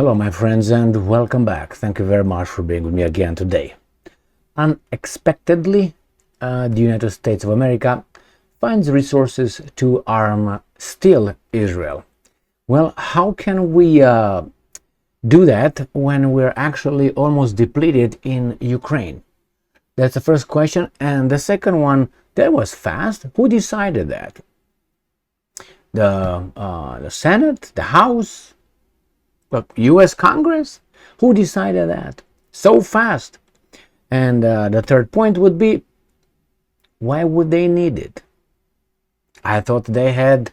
Hello, my friends, and welcome back. Thank you very much for being with me again today. Unexpectedly, the United States of America finds resources to arm still Israel. Well, how can we do that when we're actually almost depleted in Ukraine? That's the first question. And the second one, that was fast. Who decided that? The Senate, the House, the U.S. Congress? Who decided that so fast? And the third point would be, why would they need it? I thought they had,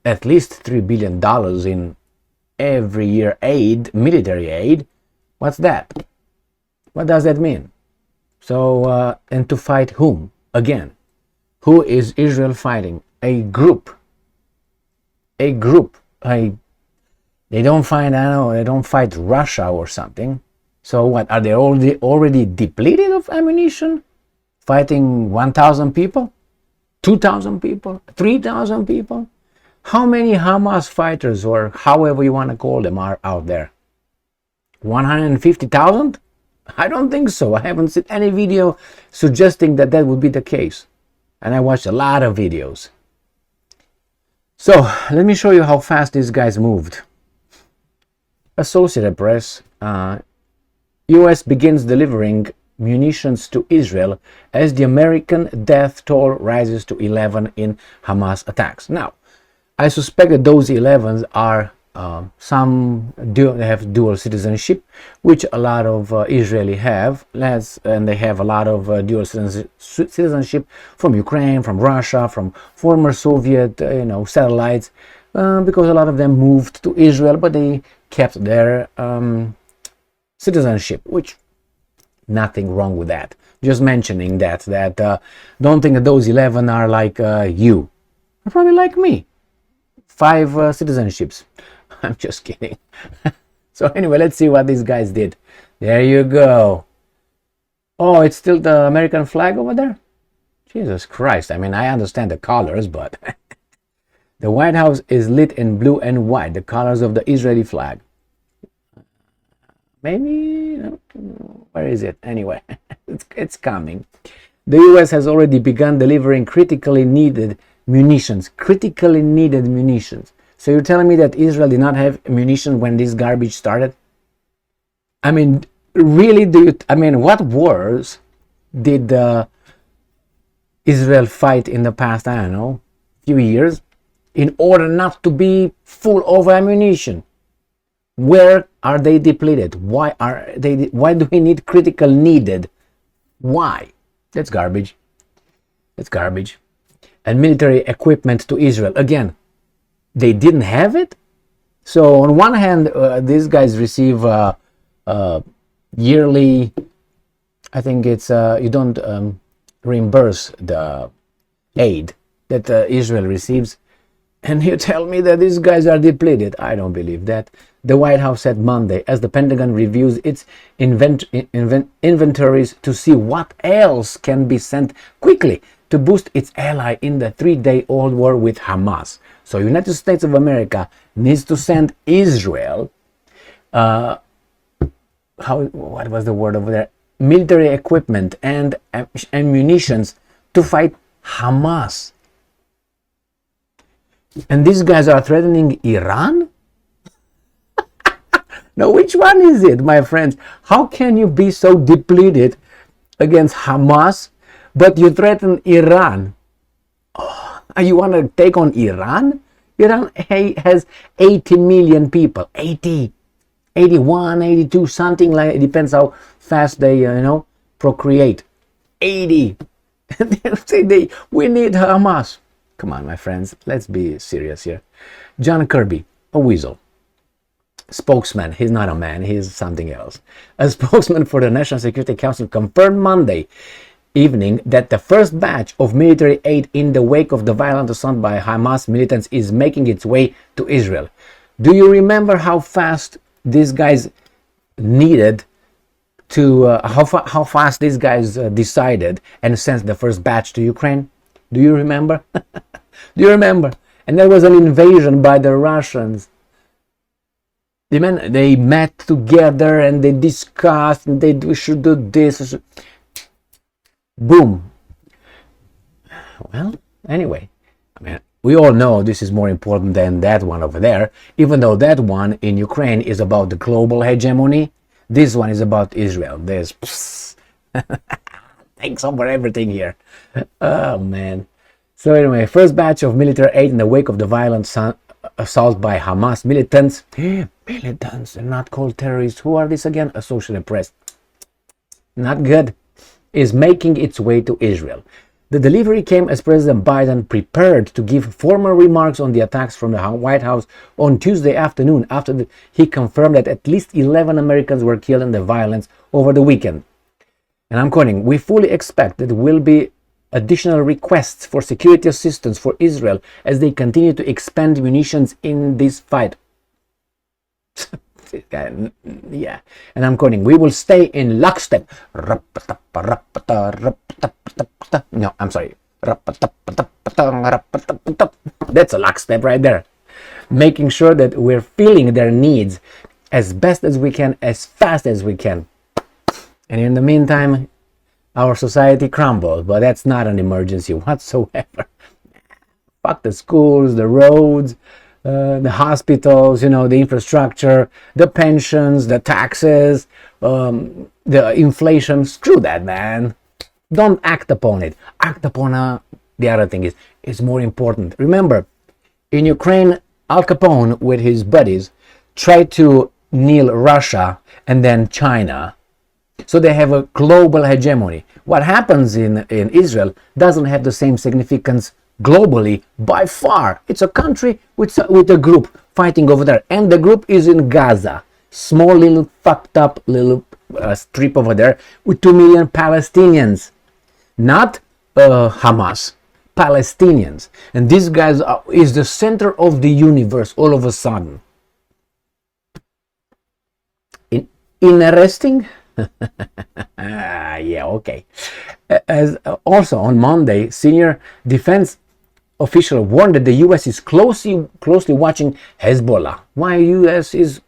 at least $3 billion in every year aid, military aid. What's that? What does that mean? So, and to fight whom? Again, who is Israel fighting? A group. They don't find, they don't fight Russia or something. So what, are they already depleted of ammunition? Fighting 1,000 people? 2,000 people? 3,000 people? How many Hamas fighters, or however you want to call them, are out there? 150,000? I don't think so. I haven't seen any video suggesting that that would be the case. And I watched a lot of videos. So let me show you how fast these guys moved. Associated Press, U.S. begins delivering munitions to Israel as the American death toll rises to 11 in Hamas attacks. Now, I suspect that those 11 are they have dual citizenship, which a lot of Israeli have, and they have a lot of dual citizenship from Ukraine, from Russia, from former Soviet, satellites, because a lot of them moved to Israel, but they kept their citizenship, which nothing wrong with that. Just mentioning that don't think that those 11 are like you. They're probably like me. 5 citizenships. I'm just kidding. So anyway, let's see what these guys did. There you go. Oh, it's still the American flag over there? Jesus Christ. I mean, I understand the colors, but the White House is lit in blue and white, the colors of the Israeli flag. Maybe, where is it? Anyway, it's coming. The U.S. has already begun delivering critically needed munitions. So you're telling me that Israel did not have munitions when this garbage started? I mean, really, what wars did Israel fight in the past, few years, in order not to be full of ammunition? Where are they depleted? Why do we need critical needed? Why? That's garbage. And military equipment to Israel. Again, they didn't have it. So on one hand, these guys receive yearly, I think it's, you don't reimburse the aid that Israel receives. And you tell me that these guys are depleted. I don't believe that. The White House said Monday, as the Pentagon reviews its inventories to see what else can be sent quickly to boost its ally in the 3-day-old war with Hamas. So United States of America needs to send Israel, what was the word over there? Military equipment and munitions to fight Hamas. And these guys are threatening Iran? Now, which one is it, my friends? How can you be so depleted against Hamas, but you threaten Iran? Oh, you want to take on Iran? Iran has 80 million people. 80, 81, 82, something like it. Depends how fast they, procreate. 80. And they say we need Hamas. Come on, my friends, let's be serious here. John Kirby, a weasel. Spokesman, he's not a man, he's something else. A spokesman for the National Security Council confirmed Monday evening that the first batch of military aid in the wake of the violent assault by Hamas militants is making its way to Israel. Do you remember how fast these guys needed to, how fast these guys decided and sent the first batch to Ukraine? Do you remember? Do you remember? And there was an invasion by the Russians. They met together and they discussed and we should do this. Boom. Well, anyway, we all know this is more important than that one over there, even though that one in Ukraine is about the global hegemony. This one is about Israel. There's thanks for everything here. Oh, man. So anyway, first batch of military aid in the wake of the violent assault by Hamas militants. Militants, they're not called terrorists. Who are these again? Associated Press. Not good. Is making its way to Israel. The delivery came as President Biden prepared to give formal remarks on the attacks from the White House on Tuesday afternoon after he confirmed that at least 11 Americans were killed in the violence over the weekend. And I'm quoting, "We fully expect that there will be additional requests for security assistance for Israel as they continue to expend munitions in this fight." Yeah, and I'm quoting, "We will stay in lockstep." No, I'm sorry. That's a lockstep right there. Making sure that we're filling their needs as best as we can, as fast as we can. And in the meantime, our society crumbles, but that's not an emergency whatsoever. Fuck the schools, the roads, the hospitals, the infrastructure, the pensions, the taxes, the inflation. Screw that, man. Don't act upon it. Act upon the other thing is more important. Remember, in Ukraine, Al Capone with his buddies tried to kneel Russia and then China. So they have a global hegemony. What happens in Israel doesn't have the same significance globally by far. It's a country with a group fighting over there. And the group is in Gaza. Small little fucked up little strip over there with 2 million Palestinians. Not Hamas. Palestinians. And these guys is the center of the universe all of a sudden. Interesting? Yeah, okay. As also on Monday, senior defense official warned that the U.S. is closely watching Hezbollah. Why U.S. is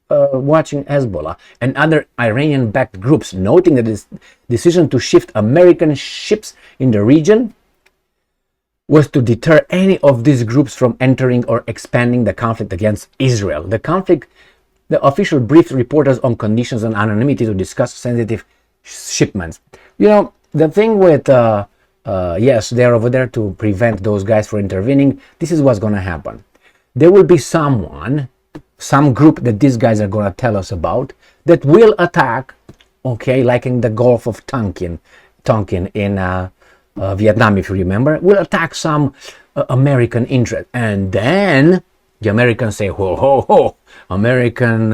watching Hezbollah and other Iranian-backed groups, noting that this decision to shift American ships in the region was to deter any of these groups from entering or expanding the conflict against Israel. The official briefed reporters on conditions and anonymity to discuss sensitive shipments. The thing with, yes, they're over there to prevent those guys from intervening. This is what's going to happen. There will be some group that these guys are going to tell us about that will attack, okay, like in the Gulf of Tonkin in Vietnam, if you remember, will attack some American interest. And then the Americans say, ho, ho, ho, American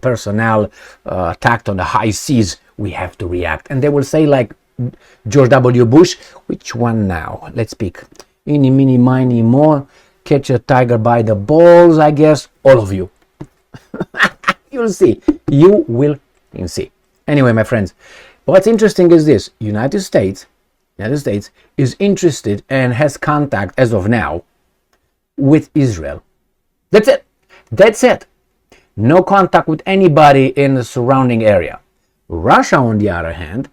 personnel attacked on the high seas, we have to react. And they will say, like George W. Bush, which one now? Let's pick. Eeny, meeny, miny, mo. Catch a tiger by the balls, I guess. All of you. You'll see. You will see. Anyway, my friends, what's interesting is this. United States is interested and has contact as of now with Israel. That's it. No contact with anybody in the surrounding area. Russia, on the other hand,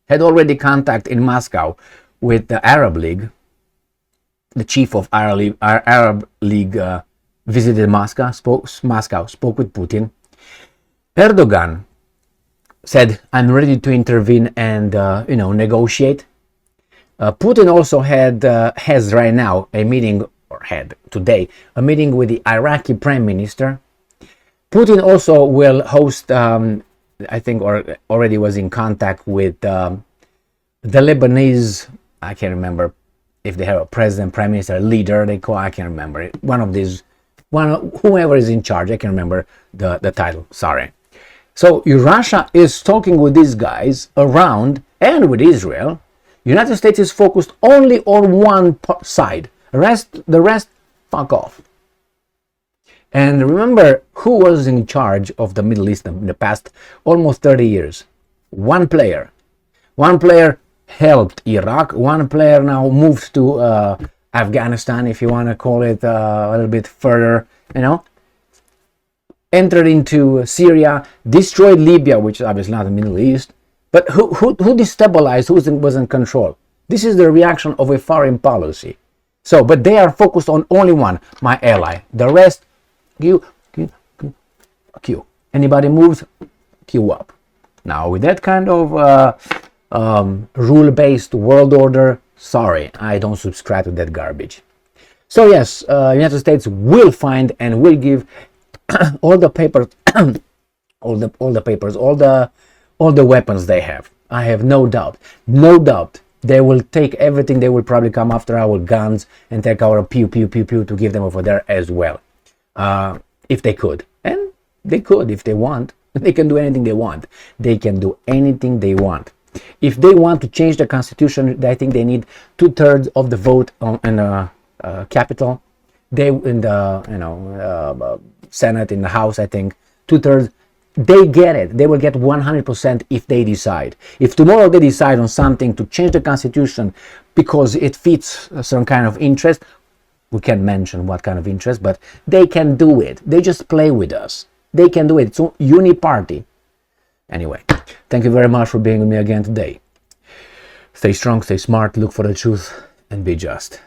had already contact in Moscow with the Arab League. The chief of Arab League visited Moscow, spoke with Putin. Erdogan said, "I'm ready to intervene and negotiate." Putin also has right now a meeting, or had today a meeting with the Iraqi Prime Minister. Putin also will host, I think, or already was in contact with the Lebanese. I can't remember if they have a president, prime minister, leader. I can't remember it. Whoever is in charge. I can't remember the title. Sorry. So Russia is talking with these guys around and with Israel. United States is focused only on one side. The rest, fuck off. And remember who was in charge of the Middle East in the past almost 30 years. One player. One player helped Iraq. One player now moved to Afghanistan, if you want to call it a little bit further, entered into Syria, destroyed Libya, which is obviously not the Middle East. But who destabilized, who was in control? This is the reaction of a foreign policy. So, but they are focused on only one, my ally. The rest, queue. Anybody moves, queue up. Now, with that kind of rule-based world order, sorry, I don't subscribe to that garbage. So yes, United States will find and will give all the papers, all the weapons they have. I have no doubt. They will take everything. They will probably come after our guns and take our pew to give them over there as well, if they could. And they could if they want. They can do anything they want. They can do anything they want. If they want to change the constitution, I think they need 2/3 of the vote in the capital. They in the Senate, in the House, I think 2/3. They get it. They will get 100% if they decide. If tomorrow they decide on something to change the constitution because it fits some kind of interest, we can't mention what kind of interest, but they can do it. They just play with us. They can do it. It's uni-party. Anyway, thank you very much for being with me again today. Stay strong, stay smart, look for the truth, and be just.